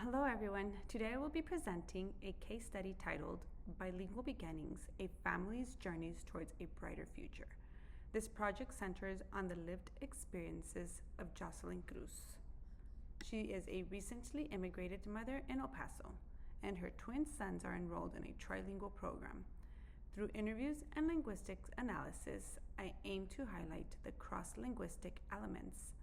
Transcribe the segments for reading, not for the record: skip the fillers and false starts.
Hello everyone. Today I will be presenting a case study titled Bilingual Beginnings, A Family's Journeys Towards a Brighter Future. This project centers on the lived experiences of Jocelyn Cruz. She is a recently immigrated mother in El Paso, and her twin sons are enrolled in a trilingual program. Through interviews and linguistics analysis, I aim to highlight the cross-linguistic elements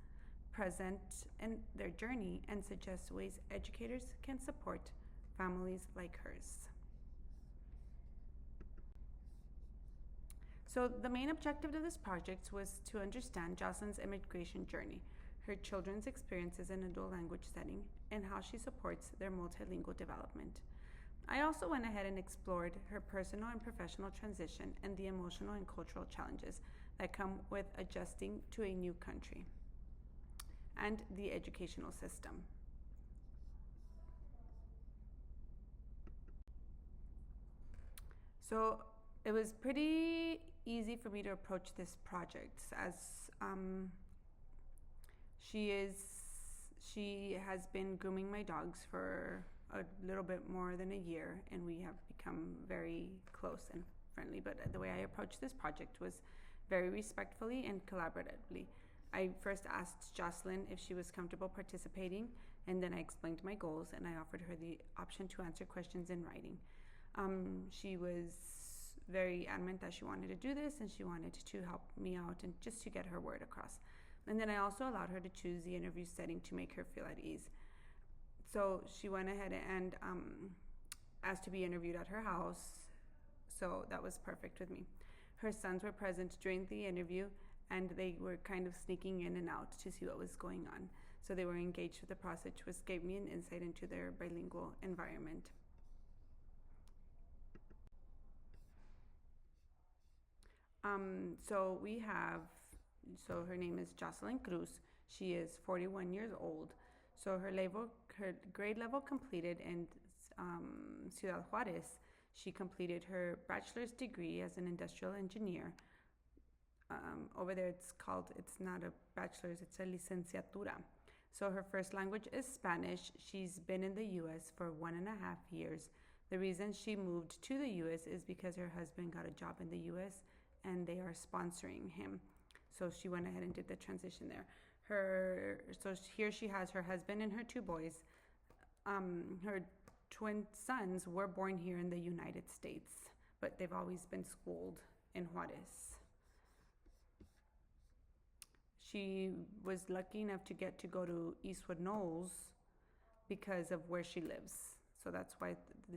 present in their journey and suggest ways educators can support families like hers. So, the main objective of this project was to understand Jocelyn's immigration journey, her children's experiences in a dual language setting, and how she supports their multilingual development. I also went ahead and explored her personal and professional transition and the emotional and cultural challenges that come with adjusting to a new country and the educational system. So it was pretty easy for me to approach this project as um, she is she has been grooming my dogs for a little bit more than a year, and we have become very close and friendly. But the way I approached this project was very respectfully and collaboratively. I first asked Jocelyn if she was comfortable participating, and then I explained my goals and I offered her the option to answer questions in writing. She was very adamant that she wanted to do this and she wanted to help me out and just to get her word across. And then I also allowed her to choose the interview setting to make her feel at ease. So she went ahead and asked to be interviewed at her house. So that was perfect with me. Her sons were present during the interview and they were kind of sneaking in and out to see what was going on. So they were engaged with the process, which gave me an insight into their bilingual environment. So we have, so her name is Jocelyn Cruz. She is 41 years old. So her grade level completed in Ciudad Juarez. She completed her bachelor's degree as an industrial engineer. Over there, it's not a bachelor's, it's a licenciatura. So her first language is Spanish. She's been in the US for 1.5 years. The reason she moved to the US is because her husband got a job in the US and they are sponsoring him. So she went ahead and did the transition there. Here she has her husband and her two boys. Her twin sons were born here in the United States, but they've always been schooled in Juarez. She was lucky enough to get to go to Eastwood Knolls because of where she lives. So that's why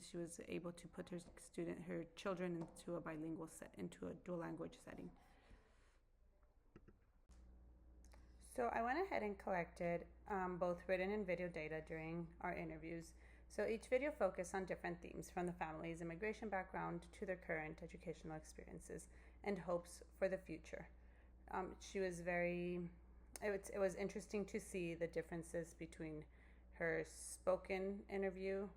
she was able to put her children into a into a dual language setting. So I went ahead and collected both written and video data during our interviews. So each video focused on different themes, from the family's immigration background to their current educational experiences and hopes for the future. She was it was interesting to see the differences between her spoken interview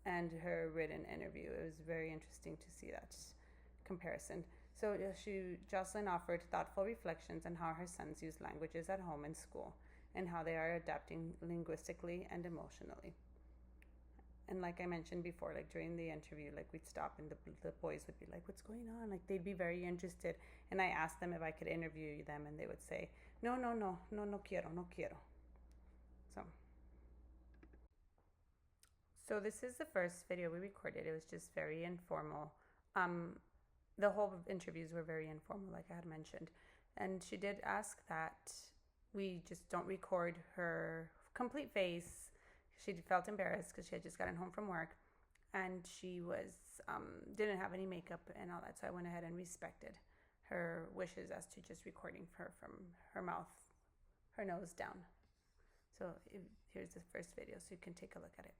and her written interview. It was very interesting to see that comparison. So Jocelyn offered thoughtful reflections on how her sons use languages at home and school and how they are adapting linguistically and emotionally. And like I mentioned before, like during the interview, like we'd stop and the boys would be like, what's going on? Like they'd be very interested. And I asked them if I could interview them and they would say, no, no, no, no, no quiero, no quiero. So, so this is the first video we recorded. It was just very informal. The whole interviews were very informal, like I had mentioned. And she did ask that we just don't record her complete face. She felt embarrassed because she had just gotten home from work and she didn't have any makeup and all that. So I went ahead and respected her wishes as to just recording her from her mouth, her nose down. So here's the first video so you can take a look at it.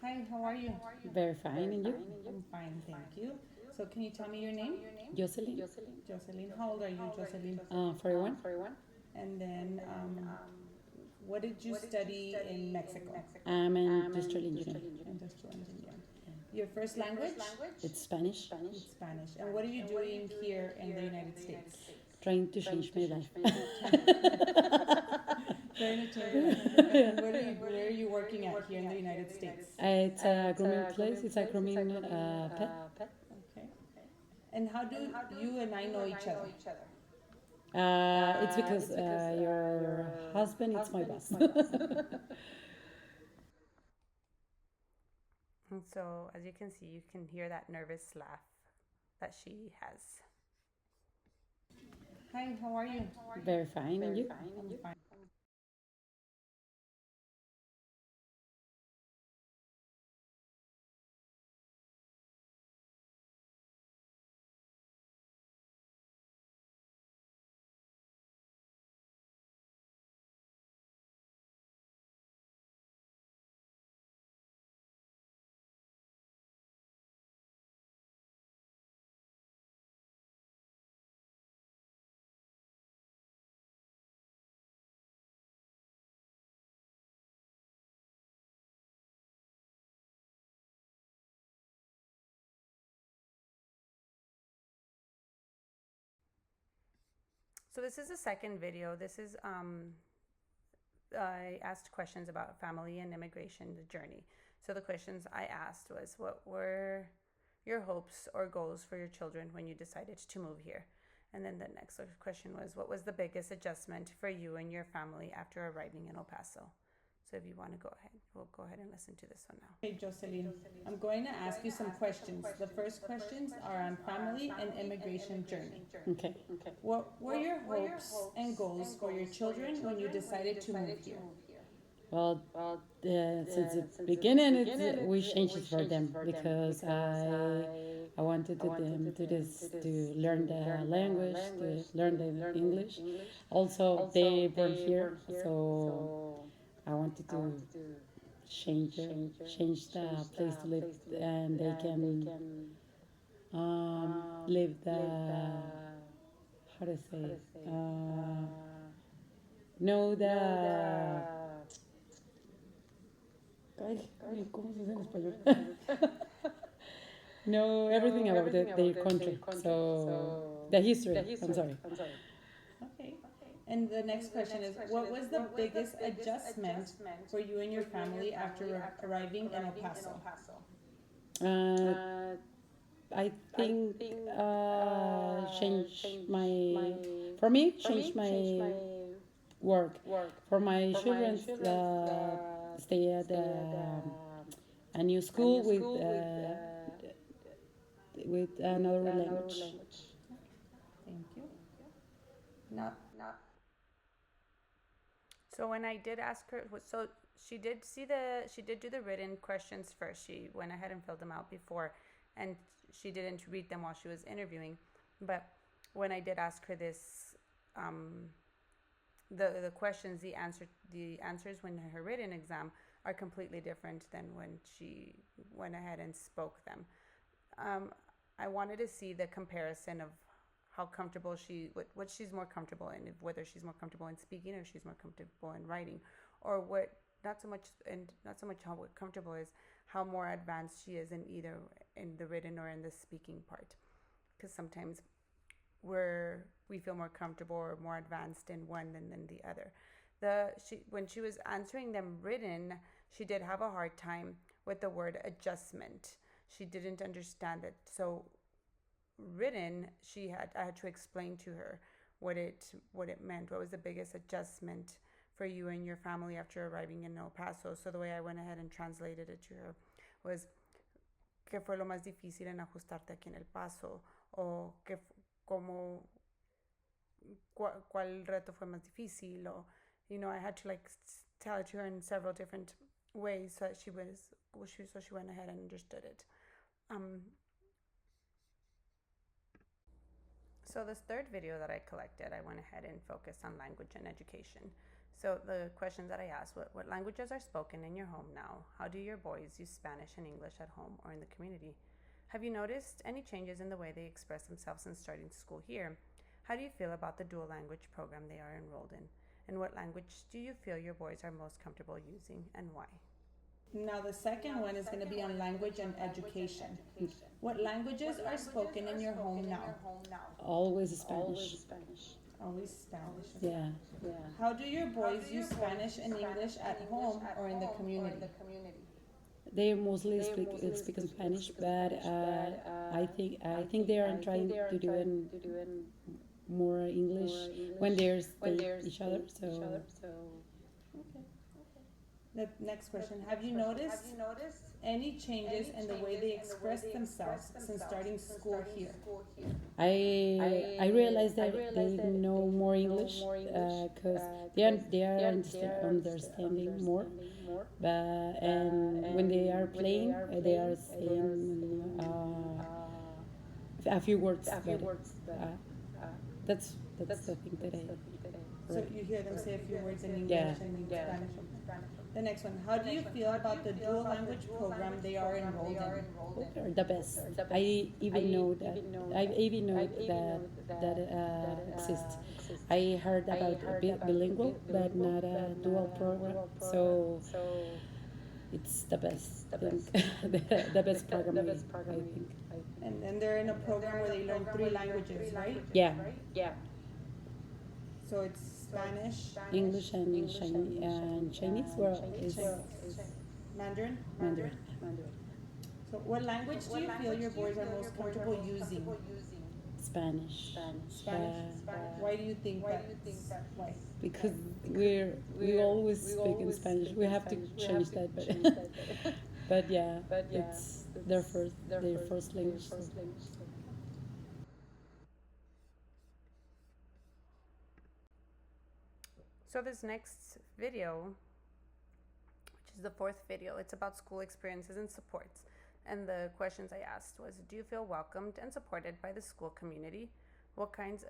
Hi, how are you? Very fine, and you? I'm fine, thank you. So can you tell me your name? Jocelyn? Jocelyn. How old are you, Jocelyn? 41. And then what did you study in Mexico? I'm an industrial engineer. Industrial engineer. Your first language? It's Spanish. It's Spanish. And what are you doing here in the United States? Trying to change my life. Venezuela. And where are you working at here in the United States? It's a grooming place. It's a grooming pet. Okay. And how do you and I know each other? It's because your husband is my boss. And so, as you can see, you can hear that nervous laugh that she has. Hi, how are you? Very fine, and you? I'm fine. So this is the second video. This is I asked questions about family and immigration, the journey. So the questions I asked was, what were your hopes or goals for your children when you decided to move here? And then the next question was, what was the biggest adjustment for you and your family after arriving in El Paso? So if you want to go ahead, we'll go ahead and listen to this one now. Hey, Jocelyn, I'm going to ask you some questions. The first questions are on family and immigration journey. Okay. What were your hopes and goals for your children when you decided to move here? Well, since the beginning, we changed it for them because I wanted them to learn the language, to learn the English. Also, they born here, so I wanted to change the place to live, and they can live the, how to say it, know the. Ay, ¿cómo se dice en español? Know everything about their country. So the history. I'm sorry. Okay. And the next question is, what was the biggest adjustment for you and your family after arriving in El Paso? I think for me change my work. For my children, stay at a new school with another language. Thank you. Now, So when I did ask her, so she did do the written questions first. She went ahead and filled them out before, and she didn't read them while she was interviewing. But when I did ask her this, the questions, the answers when her written exam are completely different than when she went ahead and spoke them. I wanted to see the comparison of how comfortable what she's more comfortable in, whether she's more comfortable in speaking or she's more comfortable in writing, or not so much how comfortable is, how more advanced she is in either in the written or in the speaking part, because sometimes we feel more comfortable or more advanced in one than the other. When she was answering them written, she did have a hard time with the word adjustment. She didn't understand it. So written, I had to explain to her what it meant. What was the biggest adjustment for you and your family after arriving in El Paso? So the way I went ahead and translated it to her was, ¿qué fue lo más difícil en ajustarte aquí en El Paso? O ¿cuál reto fue más difícil? Or, I had to tell it to her in several different ways so that she went ahead and understood it. So this third video that I collected, I went ahead and focused on language and education. So the questions that I asked, what languages are spoken in your home now? How do your boys use Spanish and English at home or in the community? Have you noticed any changes in the way they express themselves since starting school here? How do you feel about the dual language program they are enrolled in? And what language do you feel your boys are most comfortable using, and why? Now the second one is going to be on language and education. What languages are spoken in your home now? Always Spanish. Always Spanish. Yeah. How do your boys use Spanish and English at home or in the community? They mostly speak in Spanish, but I think they are trying to do in more English when they're with each other. So Okay. The next question. Have you noticed any changes in the way they express themselves since starting school here? I realized that they know more English because they are understanding more. But and when they are playing, they are saying a few words. But that's the thing that I. So you hear them say a few words in English Yeah. and in Spanish. The next one. How do you feel about the dual language program they are enrolled in? They're the best. I even know that. I even know that exists. I heard about bilingual, but not a dual program. So it's the best thing, the best program. I think. And then they're in a program where they learn 3 languages, right? Yeah, So it's Spanish, English and Chinese. Well, is Mandarin. Mandarin. So what language do you feel your boys are most comfortable using? Spanish. Spanish. Why do you think that? Why? Because we always speak in Spanish. We have to change that, but but yeah, it's their first language. So. So this next video, which is the fourth video, it's about school experiences and supports. And the questions I asked was, do you feel welcomed and supported by the school community? What kinds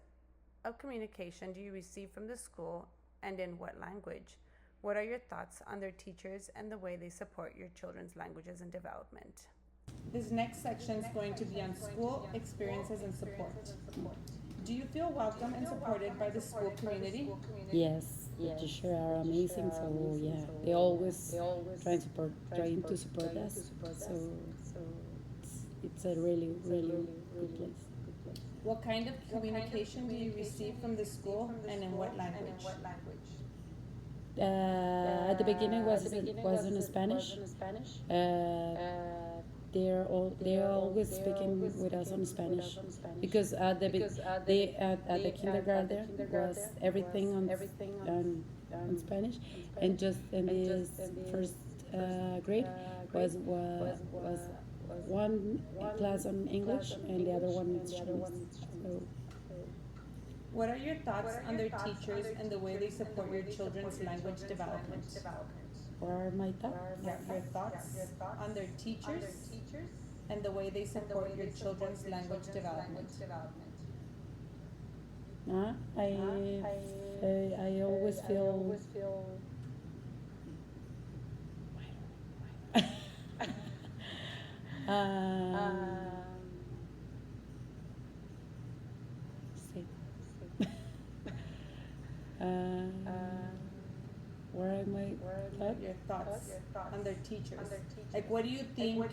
of communication do you receive from the school, and in what language? What are your thoughts on their teachers and the way they support your children's languages and development? This next section is going to be on school experiences and support. Do you feel welcome and supported by the school community? Yes, the teachers are amazing. So yeah, they always trying to support us. So it's a really good place. What kind of communication do you receive from the school and in what language? At the beginning was in Spanish. They're always speaking with us on Spanish because at the kindergarten was everything on Spanish, and just in this first grade was one class on English and the other one is Chinese. So. What are your thoughts on their teachers and the way they support your children's language development? What are my thoughts? Yeah, your thoughts on their teachers and the way they support your children's language development. I always feel. Where am I? Your thoughts on their teachers. Like, what do you think?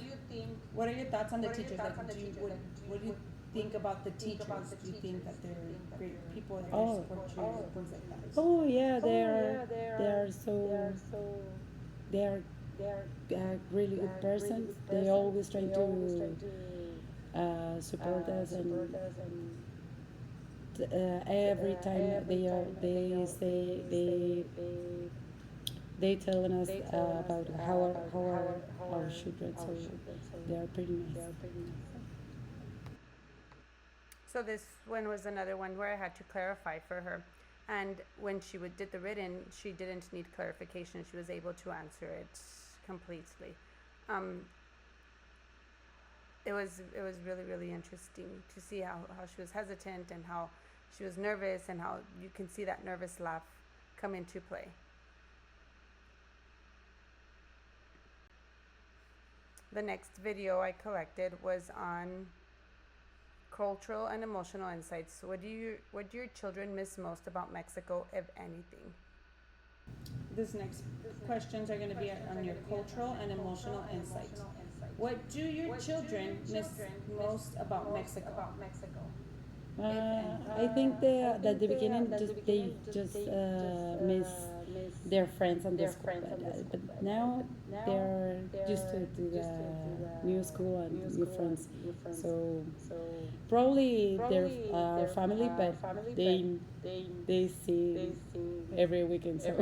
What are your thoughts on the teachers? Like, what do you think about the teachers? Do you think that they're great people that support you, things like that? Oh yeah, they are really good persons. They always try to support us and. Every time they telling us about how our children, so they are pretty nice. So this one was another one where I had to clarify for her, and when she did the written, she didn't need clarification. She was able to answer it completely. It was really interesting to see how she was hesitant and how she was nervous, and how you can see that nervous laugh come into play. The next video I collected was on cultural and emotional insights. What do your children miss most about Mexico, if anything? This next questions are going to be on your cultural and emotional insight. What do your children miss most about Mexico? I think that the beginning just miss their friends on the school, but now they're used to the new school and new friends. So probably their family, but they they see every weekend. So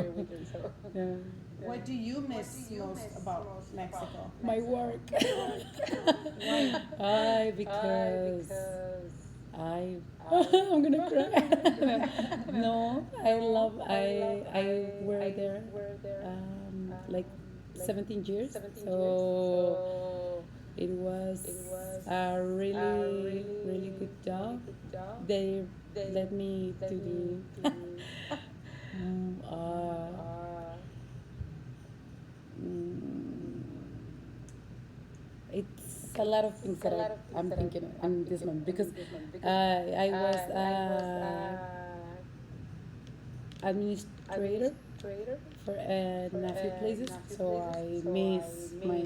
yeah. What do you miss most about Mexico? My work. Why? I because I I'm gonna cry. No, I were there like 17 years. So it was a really good job. They let me to do mm, it's a lot of things that I'm thinking in this moment because I was administrator for in a few places, so I miss my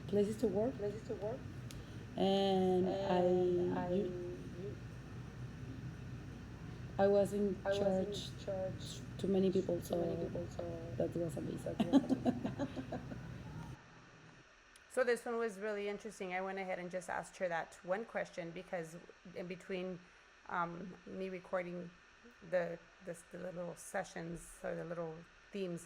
places to work, and I was in charge to many people, so that was amazing. So this one was really interesting. I went ahead and just asked her that one question because in between me recording the little sessions or the little themes,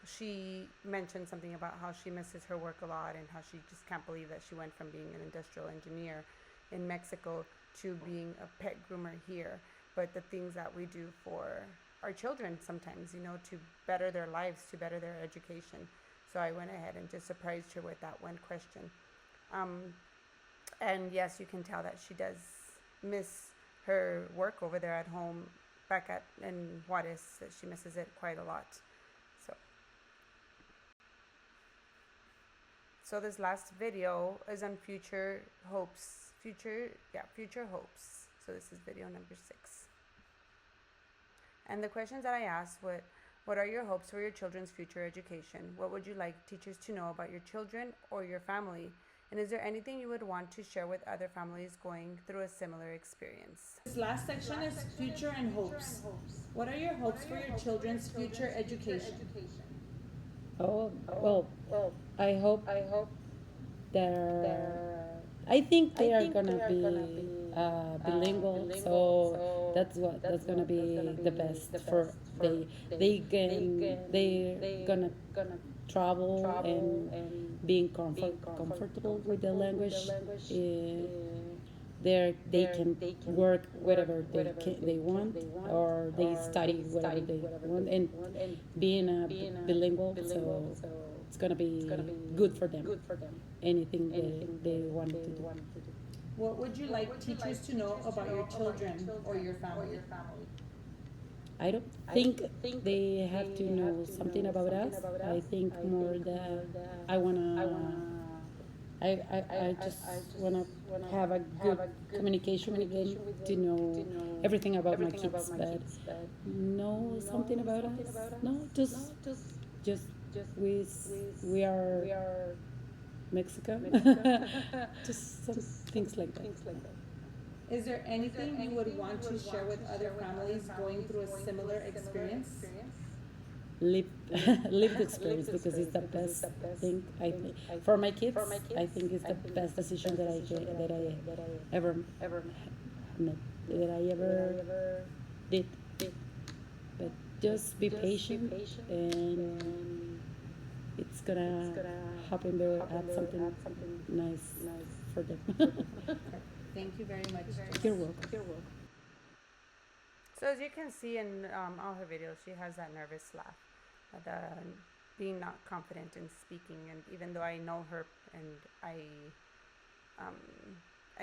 she mentioned something about how she misses her work a lot and how she just can't believe that she went from being an industrial engineer in Mexico to being a pet groomer here. But the things that we do for our children sometimes, to better their lives, to better their education. So I went ahead and just surprised her with that one question. And yes, you can tell that she does miss her work over there at home back in Juarez, that she misses it quite a lot. So this last video is on future hopes. Future hopes. So this is video number 6. And the questions that I asked, what are your hopes for your children's future education? What would you like teachers to know about your children or your family? And is there anything you would want to share with other families going through a similar experience? This last section is future and hopes. What are your hopes for your children's future education? Oh, well, I hope they're. I think they are gonna be bilingual, so that's gonna be the best for they're gonna travel and being comfortable with the language. They can work whatever they want, or they study whatever they want, and being a bilingual, so it's gonna be good for them. Anything they want to do. What would you like teachers to know about your children or your family? I don't think they have to know something about us. I think more that I wanna. I just wanna have a good communication with them to know everything about my kids, but know something about us. No, just we are Mexico. Just some things like that. Is there anything you would want to share with other families going through a similar experience? Live live the experience, because it's the best thing I think for my kids. I think it's the best decision that I ever made, that I ever did. But just be patient, and it's gonna happen. There at something nice for them. Thank you very much. You're welcome. So as you can see in all her videos, she has that nervous laugh, the being not confident in speaking. And even though I know her and I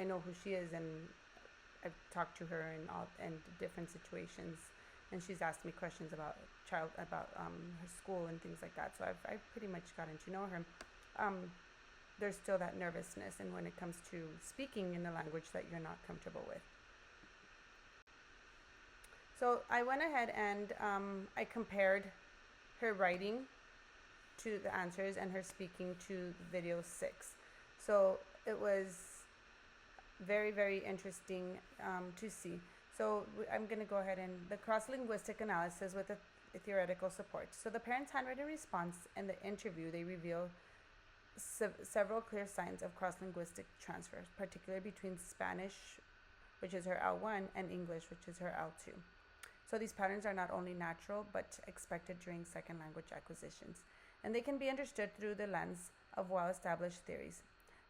know who she is, and I've talked to her in different situations, and she's asked me questions about her school and things like that. So I've pretty much gotten to know her. There's still that nervousness, and when it comes to speaking in a language that you're not comfortable with. So I went ahead and I compared her writing to the answers and her speaking to video 6. So it was very, very interesting to see. So I'm going to go ahead and the cross-linguistic analysis with a theoretical support. So the parents' handwritten response in the interview, they reveal several clear signs of cross-linguistic transfer, particularly between Spanish, which is her L1, and English, which is her L2. So these patterns are not only natural, but expected during second language acquisitions. And they can be understood through the lens of well-established theories.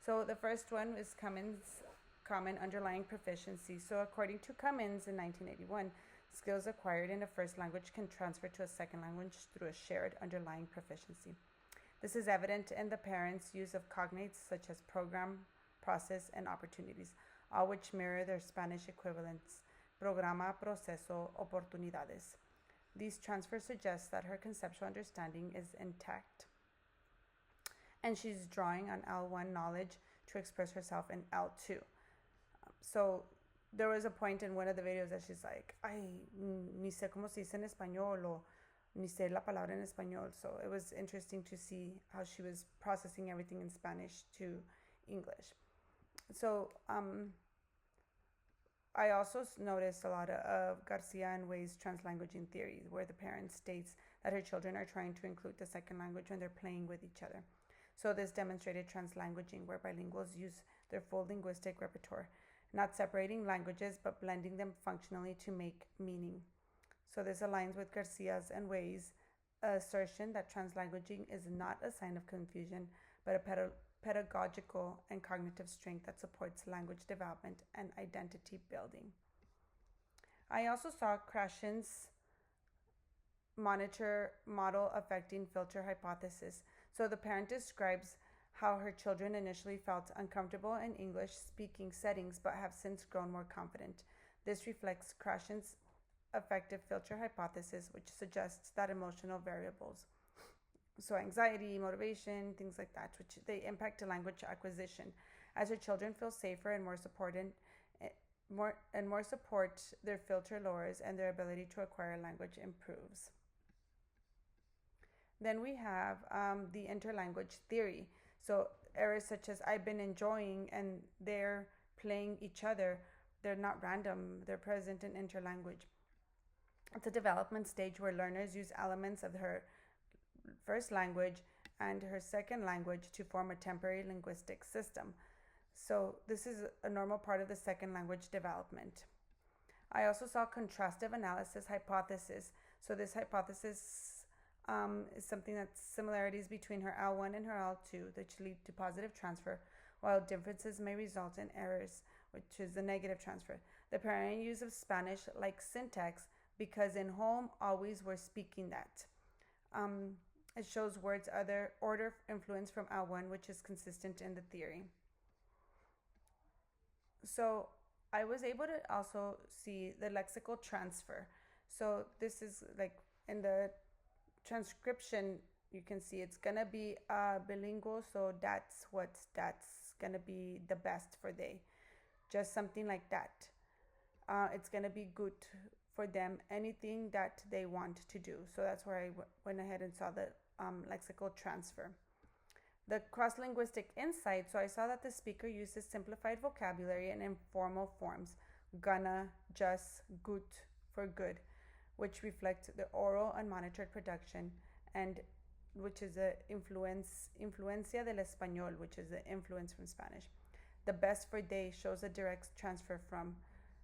So the first one is Cummins' common underlying proficiency. So according to Cummins in 1981, skills acquired in a first language can transfer to a second language through a shared underlying proficiency. This is evident in the parents' use of cognates such as program, process, and opportunities, all which mirror their Spanish equivalents, programa, proceso, oportunidades. These transfers suggest that her conceptual understanding is intact, and she's drawing on L1 knowledge to express herself in L2. So there was a point in one of the videos that she's like, ay, ni sé cómo se dice en español, o ni sé la palabra en español. So it was interesting to see how she was processing everything in Spanish to English. So I also noticed a lot of Garcia and Wei's translanguaging theory, where the parent states that her children are trying to include the second language when they're playing with each other. So this demonstrated translanguaging, where bilinguals use their full linguistic repertoire, not separating languages, but blending them functionally to make meaning. So this aligns with Garcia's and Wei's assertion that translanguaging is not a sign of confusion, but a pedagogical and cognitive strength that supports language development and identity building. I also saw Krashen's monitor model affecting filter hypothesis. So the parent describes how her children initially felt uncomfortable in English speaking settings but have since grown more confident. This reflects Krashen's affective filter hypothesis, which suggests that emotional variables, so anxiety, motivation, things like that, which they impact language acquisition. As her children feel safer and more supported, more support, their filter lowers and their ability to acquire language improves. Then we have the interlanguage theory. So errors such as I've been enjoying and they're playing each other, they're not random, they're present in interlanguage. It's a development stage where learners use elements of her first language and her second language to form a temporary linguistic system. So this is a normal part of the second language development. I also saw contrastive analysis hypothesis. So this hypothesis is something that's similarities between her L1 and her L2, which lead to positive transfer, while differences may result in errors, which is the negative transfer. The parent use of Spanish like syntax because in home always we're speaking that. It shows words other order influence from L1, which is consistent in the theory. So I was able to also see the lexical transfer. So this is like in the transcription, you can see it's gonna be bilingual, so that's gonna be the best for they. Just something like that. It's gonna be good for them, anything that they want to do. So that's where I went ahead and saw the lexical transfer. The cross-linguistic insight, so I saw that the speaker uses simplified vocabulary and informal forms, gonna, just, gut for good, which reflect the oral and monitored production, and which is the influencia del español, which is the influence from Spanish. The best for they shows a direct transfer from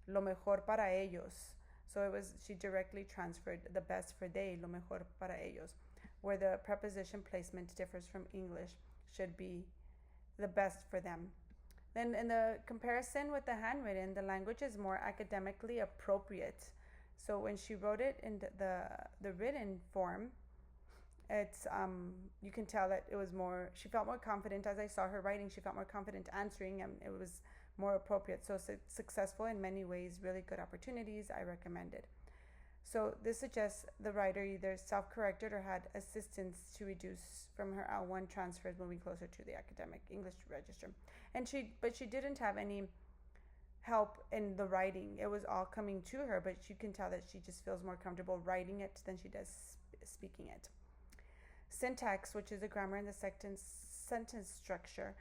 lo mejor para ellos. So she directly transferred the best for they, lo mejor para ellos, where the preposition placement differs from English, should be the best for them. Then in the comparison with the handwritten, the language is more academically appropriate. So when she wrote it in the written form, it's you can tell that it was more, she felt more confident. As I saw her writing, she felt more confident answering, and it was more appropriate. So successful in many ways, really good opportunities, I recommend it. So this suggests the writer either self-corrected or had assistance to reduce from her L1 transfers, moving closer to the academic English register. But she didn't have any help in the writing. It was all coming to her, but you can tell that she just feels more comfortable writing it than she does speaking it. syntax, which is the grammar and the sentence structure.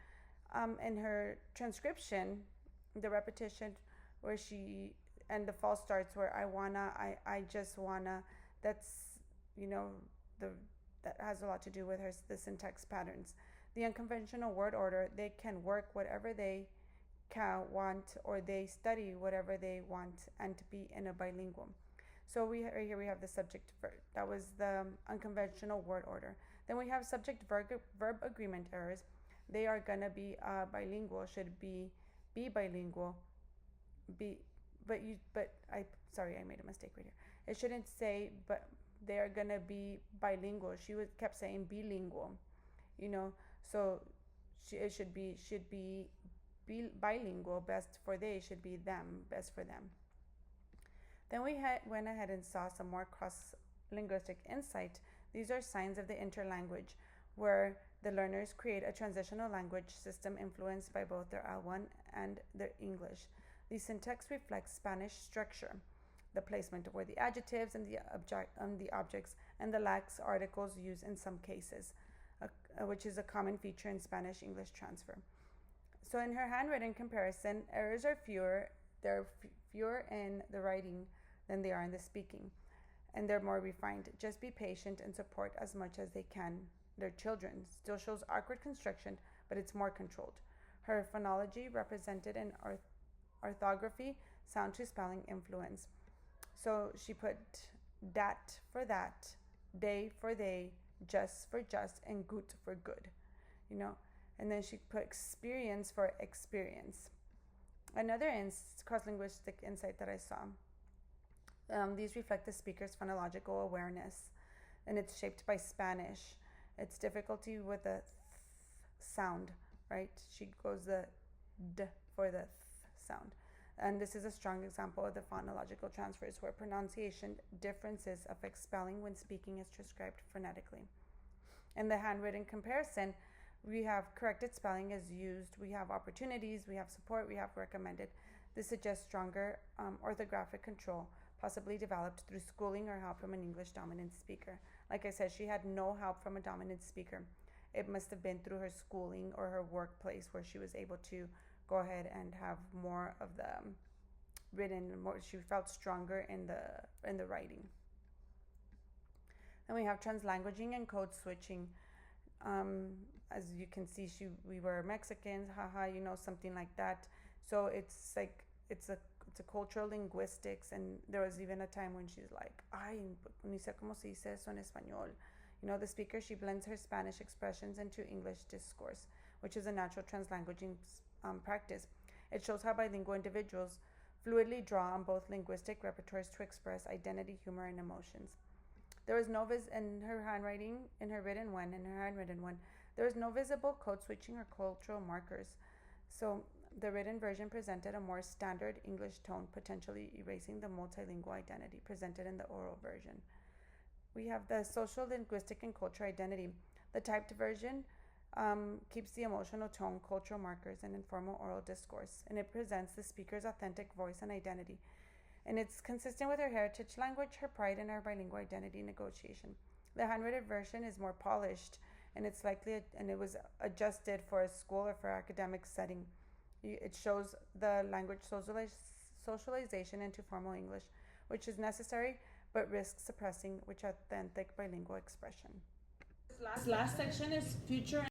In her transcription, the repetition where she and the false starts where I just wanna, that's, you know, the that has a lot to do with the syntax patterns. The unconventional word order, they can work whatever they can want, or they study whatever they want, and to be in a bilingual. So right here we have the subject verb. That was the unconventional word order. Then we have subject verb agreement errors. They are gonna be bilingual. Should be bilingual. Be but I sorry, I made a mistake right here. It shouldn't say but they are gonna be bilingual. She kept saying bilingual, you know. So it should be bilingual. Best for they should be them. Best for them. Then we went ahead and saw some more cross linguistic insight. These are signs of the interlanguage, where the learners create a transitional language system influenced by both their L1 and their English. The syntax reflects Spanish structure, the placement of where the adjectives and the objects and the lax articles used in some cases, which is a common feature in Spanish-English transfer. So in her handwritten comparison, errors are fewer. They're fewer in the writing than they are in the speaking, and they're more refined. Just be patient and support as much as they can their children. Still shows awkward construction, but it's more controlled. Her phonology represented in orthography, sound to spelling influence. So she put dat for that, they for they, just for just, and gut for good, you know. And then she put experience for experience. Another cross-linguistic insight that I saw. These reflect the speaker's phonological awareness, and it's shaped by Spanish. It's difficulty with the th sound, right? She goes the d for the th sound. And this is a strong example of the phonological transfers where pronunciation differences affect spelling when speaking is transcribed phonetically. In the handwritten comparison, we have corrected spelling is used, we have opportunities, we have support, we have recommended. This suggests stronger orthographic control, possibly developed through schooling or help from an English dominant speaker. Like I said, she had no help from a dominant speaker. It must have been through her schooling or her workplace where she was able to go ahead and have more of the written, more, she felt stronger in the writing. Then we have translanguaging and code switching. As you can see, we were Mexicans, haha, you know, something like that. So it's like it's a cultural linguistics, and there was even a time when she's like, ay, ni sé cómo se dice eso en español. You know, the speaker, she blends her Spanish expressions into English discourse, which is a natural translanguaging practice. It shows how bilingual individuals fluidly draw on both linguistic repertoires to express identity, humor, and emotions. There was no in her handwriting, in her handwritten one, there was no visible code switching or cultural markers. So the written version presented a more standard English tone, potentially erasing the multilingual identity presented in the oral version. We have the social, linguistic, and cultural identity. The typed version keeps the emotional tone, cultural markers, and informal oral discourse, and it presents the speaker's authentic voice and identity. And it's consistent with her heritage language, her pride, and her bilingual identity negotiation. The handwritten version is more polished, and it's likely, and it was adjusted for a school or for academic setting. It shows the language socialization into formal English, which is necessary, but risks suppressing which authentic bilingual expression. This last section is future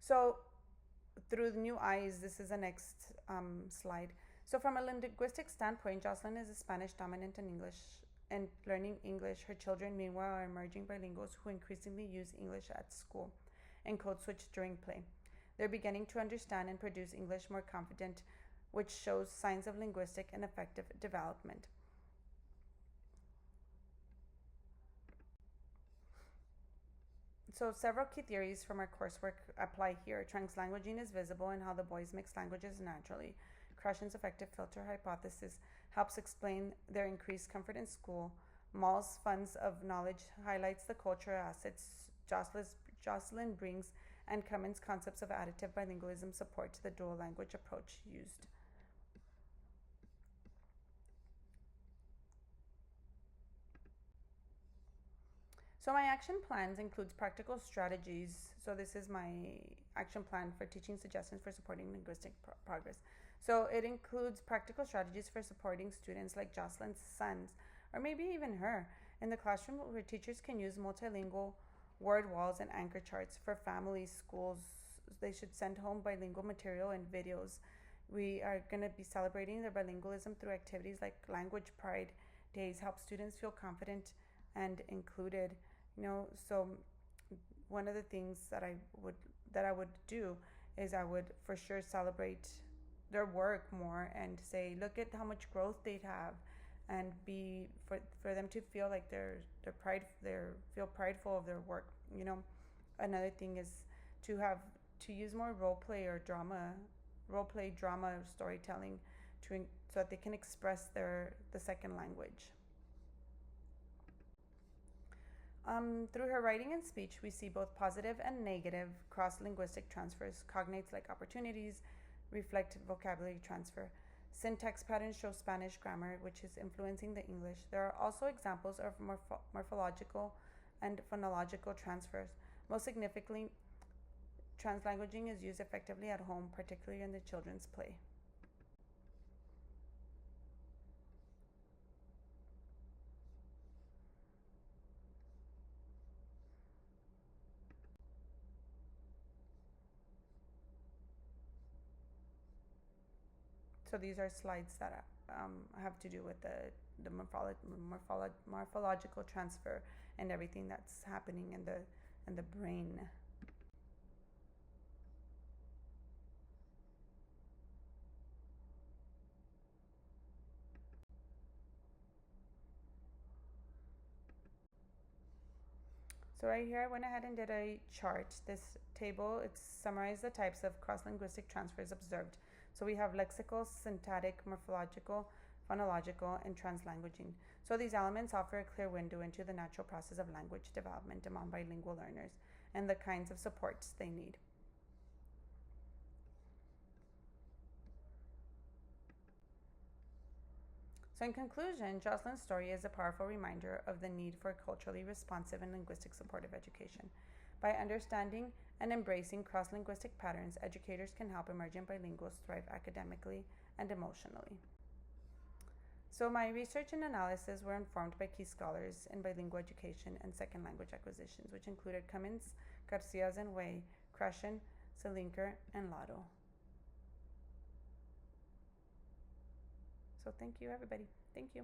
So, through the new eyes, this is the next slide. So, from a linguistic standpoint, Jocelyn is a Spanish dominant in English and learning English. Her children, meanwhile, are emerging bilinguals who increasingly use English at school and code switch during play. They're beginning to understand and produce English more confident, which shows signs of linguistic and affective development. So several key theories from our coursework apply here. Translanguaging is visible in how the boys mix languages naturally. Krashen's effective filter hypothesis helps explain their increased comfort in school. Mall's funds of knowledge highlights the cultural assets Jocelyn brings, and Cummins' concepts of additive bilingualism support the dual language approach used. So my action plans includes practical strategies. So this is my action plan for teaching suggestions for supporting linguistic progress. So it includes practical strategies for supporting students like Jocelyn's sons, or maybe even her, in the classroom where teachers can use multilingual word walls and anchor charts. For families, schools, they should send home bilingual material and videos. We are going to be celebrating their bilingualism through activities like language pride days, help students feel confident and included. So one of the things that I would do is I would for sure celebrate their work more and say, look at how much growth they have, and be for them to feel like feel prideful of their work. Another thing is to use more role play drama storytelling so that they can express the second language. Through her writing and speech, we see both positive and negative cross-linguistic transfers. Cognates like opportunities reflect vocabulary transfer. Syntax patterns show Spanish grammar, which is influencing the English. There are also examples of morphological and phonological transfers. Most significantly, translanguaging is used effectively at home, particularly in the children's play. So these are slides that have to do with the morphological transfer and everything that's happening in the brain. So right here, I went ahead and did a chart. This table, it summarizes the types of cross-linguistic transfers observed. So we have lexical, syntactic, morphological, phonological, and translanguaging. So these elements offer a clear window into the natural process of language development among bilingual learners and the kinds of supports they need. So in conclusion, Jocelyn's story is a powerful reminder of the need for culturally responsive and linguistic supportive education. By understanding and embracing cross-linguistic patterns, educators can help emerging bilinguals thrive academically and emotionally. So my research and analysis were informed by key scholars in bilingual education and second language acquisitions, which included Cummins, Garcia-Zenway, Krashen, Selinker, and Lotto. So thank you, everybody. Thank you.